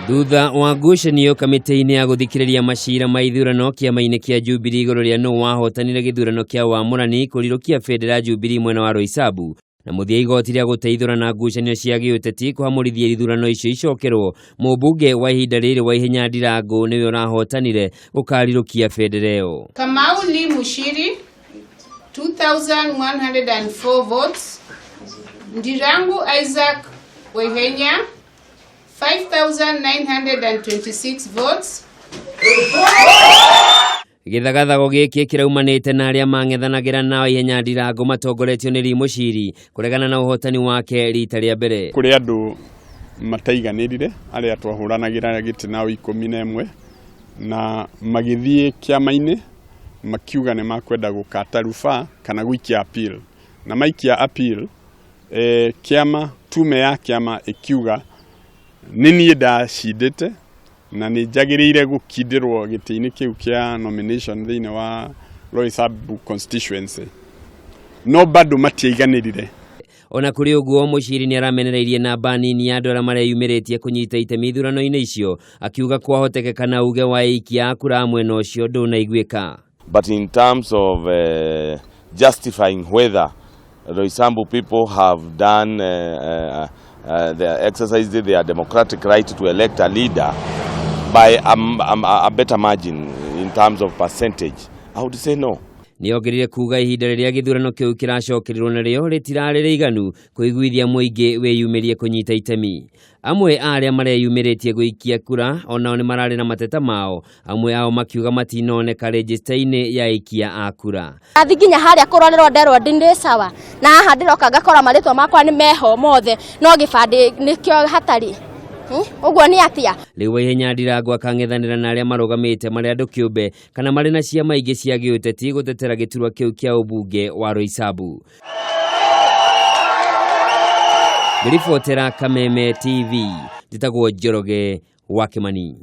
Thutha wa ngucanio kamĩtĩ-inĩ ya gũthikĩrĩria macira ma ithurano kĩama-inĩ kĩa Jubilee igũrũ rĩa nũ wahotanire gĩthurano kĩa wamũrani kũrirũkia bendera Jubilee mwena wa Roysambu na mũthia igoti rĩa gũteithũrana ngucanio cia gĩũteti kũhamũrithia ithurano icio icokerwo, mũmbunge wa ihinda rĩrĩ wa Ihenya Ndirangu nĩwe ũrahotanire gũkarirũkia bendera ĩyo. Kamau Lee Mushiri 2104 votes. Ndirangu Isaac wa Ihenya 5,926 votes. Gĩthagathago gĩkĩ kĩraumanĩte na arĩa mang'ethanagĩra na Ihenya Ndirangu matongoretio nĩ Lee Mushiri kũregana na ũhotani wake rita rĩa mbere. Kũrĩ andũ mataiganĩrire arĩa twahũranagĩra gĩtĩ na 11 na magĩthiĩ kĩama-inĩ makiuga nĩ makwenda gũkata rufaa kana gũikia appeal, na maikia appeal kĩama tume ya kĩama ikiuga nĩ niĩ ndacindĩte na nĩ njagĩrĩire gũkindĩrwo gĩtĩ-inĩ kĩu kĩa nomination thĩinĩ wa Roysambu constituency, no bado matiaiganĩrire. Ona kũrĩ ũguo, Mushiri nĩ aramenereirie namba nini ya andũ arĩa mareyumĩrĩtie kũnyita itemi ithurano-inĩ icio, akiuga kwahotekeka na uge wa aikia a kura mwena ũcio ndũnaiguĩka. But in terms of justifying whether Roysambu people have done their exercised their democratic right to elect a leader by a better margin in terms of percentage, I would say no. Nĩongerire kuga ihinda rĩrĩa gĩthurano kĩu kĩracokerirwo narĩo rĩtirarĩ rĩiganu kũiguithia mũingĩ wĩyumĩrie kũnyita itemi. Amwe arĩa mareyumĩrĩtie gũikia kura onao nĩ mararĩ na mateta mao, amwe ao makiuga matinoneka register-inĩ ya aikia a kura. Athi nginya harĩa kũrorerwo nderwo ndĩ sawa na haha ndĩroka ngakora marĩtwa makwa nĩ meho mothe, no gĩbandĩ nĩkĩo hatarĩ. Ũguo nĩ atia? Rĩu Ihenya Ndirangu akang'ethanĩra na arĩa marũgamĩte marĩ andũ kĩũmbe kana marĩ na ciama ingĩ cia gĩũteti gũtetera gĩturwa kĩu kĩa ũmbunge wa Roysambu. Ngĩribotera Kameme TV, njĩtagwo Njoroge wa Kĩmani.